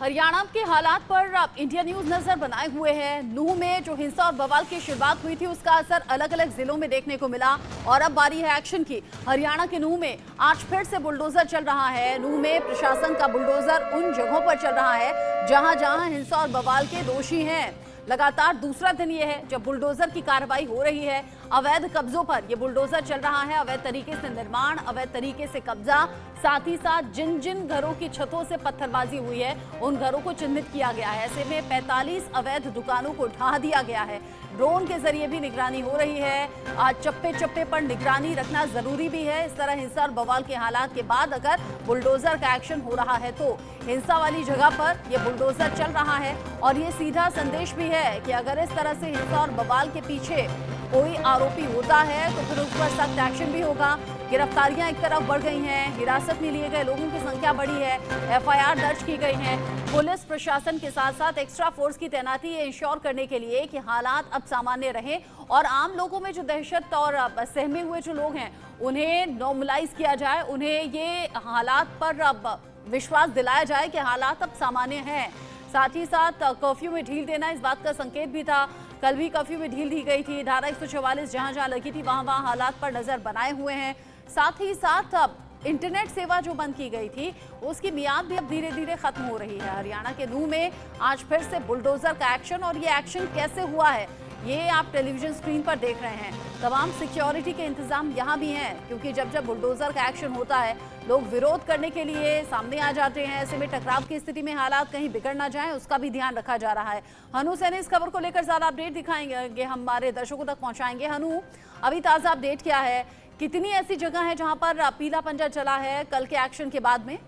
हरियाणा के हालात पर इंडिया न्यूज नजर बनाए हुए है। नूह में जो हिंसा और बवाल की शुरुआत हुई थी उसका असर अलग अलग जिलों में देखने को मिला और अब बारी है एक्शन की। हरियाणा के नूह में आज फिर से बुलडोजर चल रहा है। नूह में प्रशासन का बुलडोजर उन जगहों पर चल रहा है जहां जहां हिंसा और बवाल के दोषी हैं। लगातार दूसरा दिन ये है जब बुलडोजर की कार्रवाई हो रही है। अवैध कब्जों पर ये बुलडोजर चल रहा है। अवैध तरीके से निर्माण, अवैध तरीके से कब्जा, साथ ही साथ जिन जिन घरों की छतों से पत्थरबाजी हुई है उन घरों को चिन्हित किया गया है। ऐसे में 45 अवैध दुकानों को ढहा दिया गया है। ड्रोन के जरिए भी निगरानी हो रही है। आज चप्पे चप्पे पर निगरानी रखना जरूरी भी है। इस तरह हिंसा और बवाल के हालात के बाद अगर बुलडोजर का एक्शन हो रहा है तो हिंसा वाली जगह पर यह बुलडोजर चल रहा है और ये सीधा संदेश भी है कि अगर इस तरह से हिंसा और बवाल के पीछे कोई आरोपी होता है तो फिर उस पर सख्त एक्शन भी होगा। गिरफ्तारियां एक तरफ बढ़ गई हैं, हिरासत में लिए गए लोगों की संख्या बढ़ी है, एफआईआर दर्ज की गई है। पुलिस प्रशासन के साथ साथ एक्स्ट्रा फोर्स की तैनाती ये इंश्योर करने के लिए कि हालात अब सामान्य रहें और आम लोगों में जो दहशत और सहमे हुए जो लोग हैं उन्हें नॉर्मलाइज किया जाए, उन्हें ये हालात पर अब विश्वास दिलाया जाए कि हालात अब सामान्य हैं। साथ ही साथ कर्फ्यू में ढील देना इस बात का संकेत भी था। कल भी कर्फ्यू में ढील दी गई थी। धारा 144 जहां जहां लगी थी वहां वहां हालात पर नजर बनाए हुए हैं। साथ ही साथ अब इंटरनेट सेवा जो बंद की गई थी उसकी मियाद भी अब धीरे धीरे खत्म हो रही है। हरियाणा के नूह में आज फिर से बुलडोजर का एक्शन और ये एक्शन कैसे हुआ है ये आप टेलीविजन स्क्रीन पर देख रहे हैं। तमाम सिक्योरिटी के इंतजाम यहाँ भी हैं क्योंकि जब जब बुलडोजर का एक्शन होता है लोग विरोध करने के लिए सामने आ जाते हैं। ऐसे में टकराव की स्थिति में हालात कहीं बिगड़ ना जाए उसका भी ध्यान रखा जा रहा है। हनु सैनी इस खबर को लेकर ज्यादा अपडेट दिखाएंगे, हमारे दर्शकों तक पहुंचाएंगे। हनु, अभी ताजा अपडेट क्या है? कितनी ऐसी जगह है जहां पर पीला पंजा चला है कल के एक्शन के बाद में?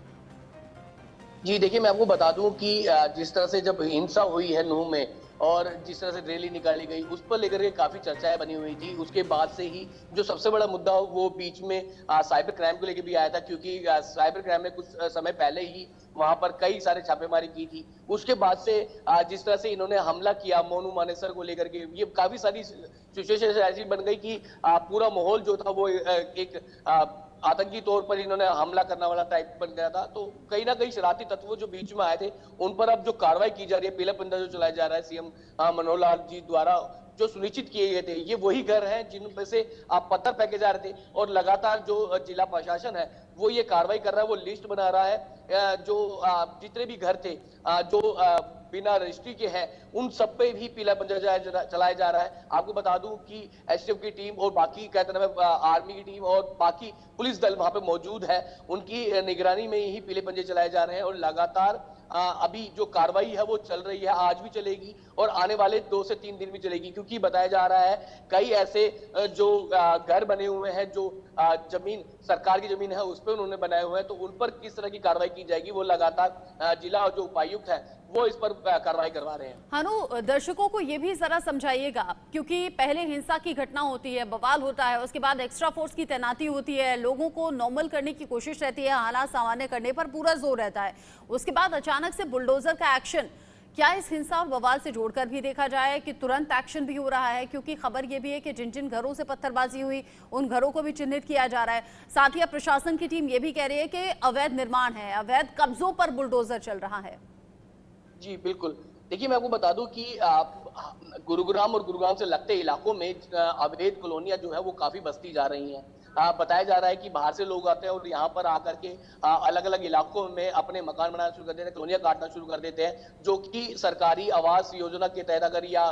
जी देखिए, मैं आपको बता दूं कि जिस तरह से जब हिंसा हुई है नूह में और जिस तरह से रैली निकाली गई उस पर लेकर के काफी चर्चाएं बनी हुई थी। उसके बाद से ही जो सबसे बड़ा मुद्दा वो बीच में साइबर क्राइम को लेकर भी आया था क्योंकि साइबर क्राइम ने कुछ समय पहले ही वहां पर कई सारे छापेमारी की थी। उसके बाद से जिस तरह से इन्होंने हमला किया मोनू मानेसर को लेकर के, ये काफी सारी सिचुएशन ऐसी बन गई कि पूरा माहौल जो था वो एक आतंकी तौर पर इन्होंने हमला करने वाला टाइप बन गया था। तो कहीं ना कहीं शरारती तत्व जो बीच में आए थे उन पर अब जो कार्रवाई की जा रही है, पीला पंजा जो चलाया जा रहा है सीएम मनोहर लाल जी द्वारा जो सुनिश्चित किए गए थे, ये वही घर हैं जिनमें से आप पत्थर फेंके जा रहे थे और लगातार जो जिला प्रशासन है वो ये कार्रवाई कर रहा है, वो लिस्ट बना रहा है। जो जितने भी घर थे जो बिना रजिस्ट्री के हैं उन सब पे भी पीला पंजा चलाया जा रहा है। आपको बता दूं कि एसटीएफ की टीम और बाकी कहते हैं आर्मी की टीम और बाकी पुलिस दल वहां पे मौजूद है, उनकी निगरानी में ही पीले पंजे चलाए जा रहे हैं और लगातार अभी जो कार्रवाई है वो चल रही है, आज भी चलेगी और आने वाले 2 से 3 दिन भी चलेगी क्योंकि बताया जा रहा है कई ऐसे जो घर बने हुए हैं जो जमीन सरकार की जमीन है उस पर उन्होंने बनाए हुए हैं, तो उन पर किस तरह की कार्रवाई की जाएगी वो लगातार जिला जो उपायुक्त है वो इस पर कार्रवाई करवा रहे हैं। हनु, दर्शकों को ये भी जरा समझाइएगा क्योंकि पहले हिंसा की घटना होती है, बवाल होता है, उसके बाद एक्स्ट्रा फोर्स की तैनाती होती है, लोगों को नॉर्मल करने की कोशिश रहती है, हालात सामान्य करने पर पूरा जोर रहता है। उसके बाद अचानक से बुलडोजर का एक्शन, क्या इस हिंसा और बवाल से जोड़कर भी देखा जाए कि तुरंत एक्शन भी हो रहा है? क्योंकि खबर यह भी है कि जिन जिन घरों से पत्थरबाजी हुई उन घरों को भी चिन्हित किया जा रहा है। साथ ही अब प्रशासन की टीम ये भी कह रही है कि अवैध निर्माण है, अवैध कब्जों पर बुलडोजर चल रहा है। जी बिल्कुल, देखिए मैं आपको बता दूं कि गुरुग्राम और गुरुग्राम से लगते इलाकों में अवैध कॉलोनियां जो है वो काफी बसती जा रही हैं। बताया जा रहा है कि बाहर से लोग आते हैं और यहाँ पर आकर के अलग अलग इलाकों में अपने मकान बनाना शुरू कर देते हैं, कॉलोनियां काटना शुरू कर देते हैं, जो कि सरकारी आवास योजना के तहत अगर या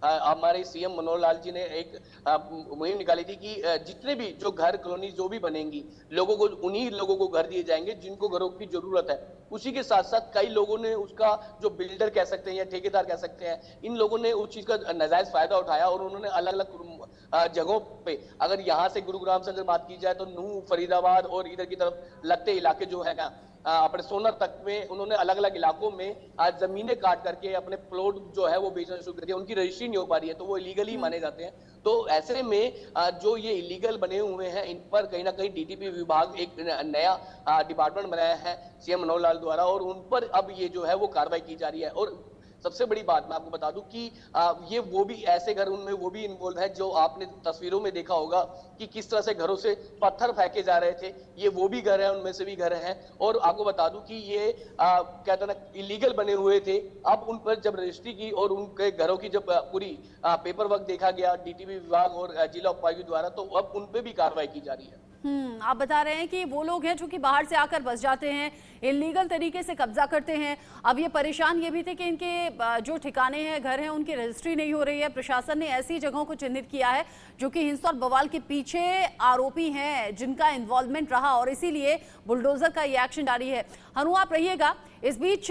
हमारे सीएम मनोहर लाल जी ने एक मुहिम निकाली थी कि जितने भी जो घर कॉलोनी जो भी बनेंगी लोगों को उन्हीं लोगों को घर दिए जाएंगे जिनको घरों की जरूरत है। उसी के साथ साथ कई लोगों ने उसका जो बिल्डर कह सकते हैं या ठेकेदार कह सकते हैं, इन लोगों ने उस चीज का नाजायज फायदा उठाया और उन्होंने अलग अलग जगहों पे, अगर यहाँ से गुरुग्राम से अगर बात की जाए तो नूह, फरीदाबाद और इधर की तरफ लगते इलाके जो है ना अपने सोनर तक में उन्होंने अलग अलग इलाकों में जमीनें काट करके अपने प्लॉट जो है वो बेचना शुरू कर दिया। उनकी रजिस्ट्री नहीं हो पा रही है तो वो इलीगली माने जाते हैं। तो ऐसे में जो ये इलीगल बने हुए हैं इन पर कहीं ना कहीं डीटीपी विभाग एक नया डिपार्टमेंट बनाया है सीएम मनोहर लाल द्वारा और उन पर अब ये जो है वो कार्रवाई की जा रही है। और सबसे बड़ी बात मैं आपको बता दूं कि ये वो भी ऐसे घर उनमें वो भी इन्वॉल्व है जो आपने तस्वीरों में देखा होगा कि किस तरह से घरों से पत्थर फेंके जा रहे थे। ये वो भी घर है, उनमें से भी घर हैं। और आपको बता दूं कि ये कहते हैं ना इलीगल बने हुए थे। अब उन पर जब रजिस्ट्री की और उनके घरों की जब पूरी पेपर वर्क देखा गया डीटीपी विभाग और जिला उपायुक्त द्वारा, तो अब उन पे भी कार्रवाई की जा रही है। आप बता रहे हैं कि वो लोग हैं जो कि बाहर से आकर बस जाते हैं, इलीगल तरीके से कब्जा करते हैं। अब ये परेशान ये भी थे कि इनके जो ठिकाने हैं, घर हैं, उनकी रजिस्ट्री नहीं हो रही है। प्रशासन ने ऐसी जगहों को चिन्हित किया है जो कि हिंसा और बवाल के पीछे आरोपी हैं, जिनका इन्वॉल्वमेंट रहा, और इसीलिए बुलडोजर का ये एक्शन जारी है। हनु, आप रहिएगा। इस बीच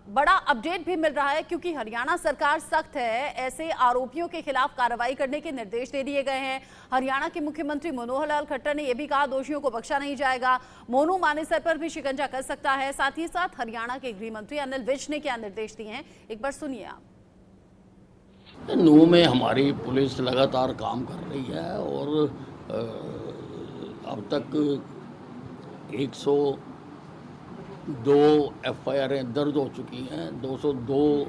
बड़ा अपडेट भी मिल रहा है क्योंकि हरियाणा सरकार सख्त है, ऐसे आरोपियों के खिलाफ कार्रवाई करने के निर्देश दे दिए गए हैं। हरियाणा के मुख्यमंत्री मनोहर लाल खट्टर ने यह भी कहा दोषियों को बख्शा नहीं जाएगा, मोनू माने सर पर भी शिकंजा कर सकता है। साथ ही साथ हरियाणा के गृह मंत्री अनिल विज ने क्या निर्देश दिए हैं, एक बार सुनिए आप। नूह में हमारी पुलिस लगातार काम कर रही है और अब तक 102 FIR दर्ज हो चुकी हैं। 202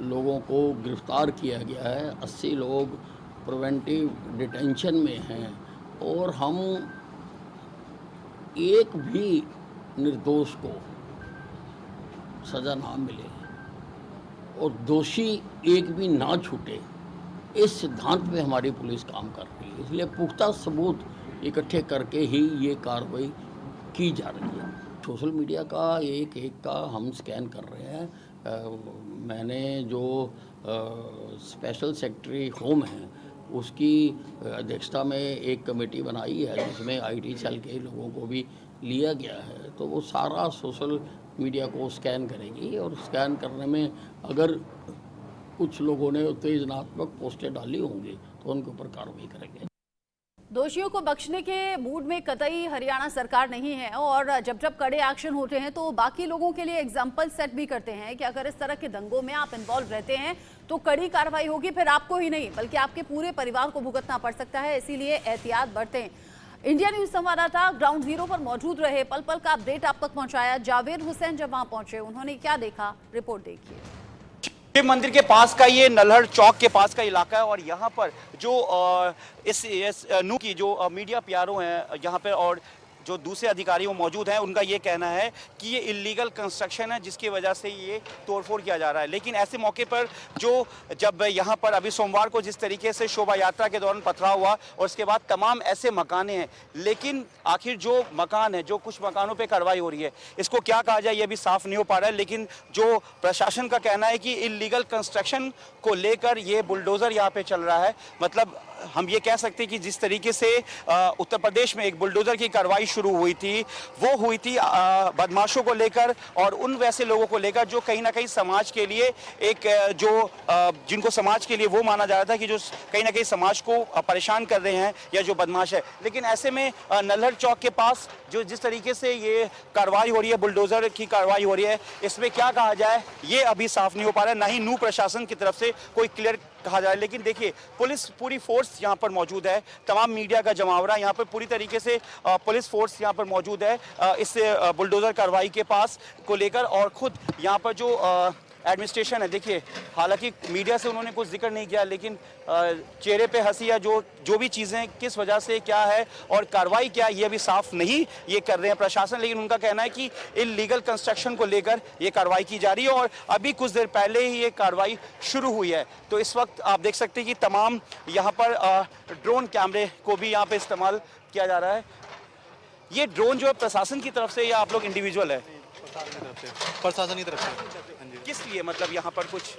लोगों को गिरफ्तार किया गया है। 80 लोग प्रिवेंटिव डिटेंशन में हैं और हम एक भी निर्दोष को सज़ा ना मिले और दोषी एक भी ना छूटे, इस सिद्धांत पे हमारी पुलिस काम कर रही है। इसलिए पुख्ता सबूत इकट्ठे करके ही ये कार्रवाई की जा रही है। सोशल मीडिया का एक का हम स्कैन कर रहे हैं। मैंने जो स्पेशल सेक्रेटरी होम है उसकी अध्यक्षता में एक कमेटी बनाई है जिसमें IT सेल के लोगों को भी लिया गया है। तो वो सारा सोशल मीडिया को स्कैन करेगी और स्कैन करने में अगर कुछ लोगों ने उत्तेजनात्मक पोस्टें डाली होंगी तो उनके ऊपर कार्रवाई करेंगे। दोषियों को बख्शने के मूड में कतई हरियाणा सरकार नहीं है और जब जब कड़े एक्शन होते हैं तो बाकी लोगों के लिए एग्जाम्पल सेट भी करते हैं कि अगर इस तरह के दंगों में आप इन्वॉल्व रहते हैं तो कड़ी कार्रवाई होगी, फिर आपको ही नहीं बल्कि आपके पूरे परिवार को भुगतना पड़ सकता है। इसीलिए एहतियात बरतें। इंडिया न्यूज संवाददाता ग्राउंड जीरो पर मौजूद रहे, पल पल का अपडेट आप तक पहुंचाया। जावेद हुसैन जब वहां पहुंचे उन्होंने क्या देखा, रिपोर्ट देखिए। शिव मंदिर के पास का ये नल्हड़ चौक के पास का इलाका है और यहाँ पर जो इस नूह की जो मीडिया PRO हैं यहाँ पे और जो दूसरे अधिकारी वो मौजूद हैं, उनका ये कहना है कि ये इलीगल कंस्ट्रक्शन है जिसकी वजह से ये तोड़फोड़ किया जा रहा है। लेकिन ऐसे मौके पर जब यहाँ पर अभी सोमवार को जिस तरीके से शोभा यात्रा के दौरान पथराव हुआ और उसके बाद तमाम ऐसे मकाने हैं, लेकिन आखिर जो मकान है, जो कुछ मकानों पे कार्रवाई हो रही है, इसको क्या कहा जाए ये भी साफ नहीं हो पा रहा है। लेकिन जो प्रशासन का कहना है कि इलीगल कंस्ट्रक्शन को लेकर ये बुलडोजर यहाँ पे चल रहा है। मतलब हम ये कह सकते हैं कि जिस तरीके से उत्तर प्रदेश में एक बुलडोजर की कार्रवाई शुरू हुई थी, वो हुई थी बदमाशों को लेकर और उन वैसे लोगों को लेकर जो कहीं ना कहीं समाज के लिए एक जिनको समाज के लिए वो माना जा रहा था कि जो कहीं ना कहीं समाज को परेशान कर रहे हैं या जो बदमाश है। लेकिन ऐसे में नल्हड़ चौक के पास जो जिस तरीके से ये कार्रवाई हो रही है, बुलडोजर की कार्रवाई हो रही है, इसमें क्या कहा जाए ये अभी साफ नहीं हो पा रहा है। ना ही नूह प्रशासन की तरफ से कोई क्लियर कहा जाए। लेकिन देखिए पुलिस पूरी फोर्स यहाँ पर मौजूद है, तमाम मीडिया का जमावड़ा यहाँ पर पूरी तरीके से पुलिस फोर्स यहाँ पर मौजूद है इस बुलडोजर कार्रवाई के पास को लेकर। और खुद यहाँ पर जो एडमिनिस्ट्रेशन है, देखिए हालांकि मीडिया से उन्होंने कुछ जिक्र नहीं किया, लेकिन चेहरे पे हंसी या जो भी चीज़ें किस वजह से क्या है और कार्रवाई क्या है ये अभी साफ नहीं ये कर रहे हैं प्रशासन। लेकिन उनका कहना है कि इलीगल कंस्ट्रक्शन को लेकर ये कार्रवाई की जा रही है और अभी कुछ देर पहले ही ये कार्रवाई शुरू हुई है। तो इस वक्त आप देख सकते हैं कि तमाम यहाँ पर ड्रोन कैमरे को भी यहाँ पे इस्तेमाल किया जा रहा है। ये ड्रोन जो है प्रशासन की तरफ से या आप लोग इंडिविजुअल है? प्रशासन की तरफ से। किस लिए, मतलब यहाँ पर कुछ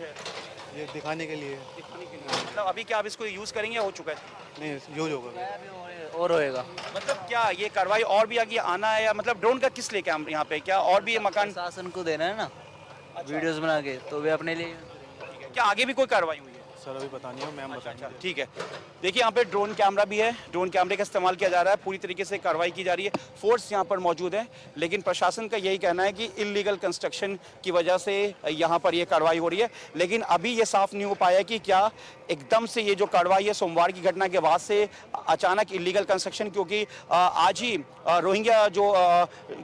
ये दिखाने के लिए। मतलब अभी क्या आप इसको यूज करेंगे या हो चुका है? नहीं, यूज होगा और होएगा। मतलब क्या ये कार्रवाई और भी आगे आना है या मतलब ड्रोन का किस लिए कैम यहाँ पे, क्या और भी ये मकान प्रशासन को देना है ना वीडियोस बना के, तो वे अपने लिए। क्या आगे भी कोई कार्रवाई हुई है? सर अभी पता नहीं है, मैम बताएंगे। ठीक है, देखिए यहाँ पे ड्रोन कैमरा भी है, ड्रोन कैमरे का इस्तेमाल किया जा रहा है, पूरी तरीके से कार्रवाई की जा रही है, फोर्स यहाँ पर मौजूद है, लेकिन प्रशासन का यही कहना है कि इलीगल कंस्ट्रक्शन की वजह से यहाँ पर ये कार्रवाई हो रही है। लेकिन अभी ये साफ नहीं हो पाया कि क्या एकदम से ये जो कार्रवाई है सोमवार की घटना के बाद से अचानक इलीगल कंस्ट्रक्शन, क्योंकि आज ही रोहिंग्या जो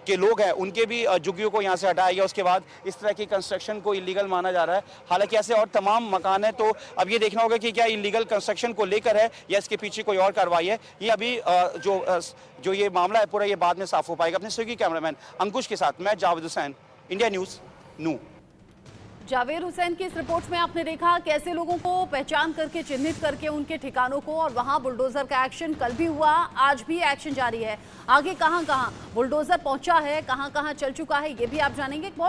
के लोग हैं उनके भी झुग्गियों को यहाँ से हटाया गया, उसके बाद इस तरह की कंस्ट्रक्शन को इलीगल माना जा रहा है। हालांकि ऐसे और तमाम मकान हैं, तो अब ये देखना होगा कि क्या इलीगल कंस्ट्रक्शन को लेकर है या इसके पीछे कोई और कार्रवाई है। ये अभी जो ये मामला है पूरा, ये बाद में साफ हो पाएगा। अपने सहयोगी कैमरामैन अंकुश के साथ मैं जावेद हुसैन, इंडिया न्यूज़ नू। जावेद हुसैन की इस रिपोर्ट में आपने देखा कैसे लोगों को पहचान करके चिन्हित करके उनके ठिकानों को, और वहां बुलडोजर का एक्शन कल भी हुआ, आज भी एक्शन जारी है। आगे कहां-कहां बुलडोजर पहुंचा है, कहां-कहां चल चुका है, ये भी आप जानेंगे। बहुत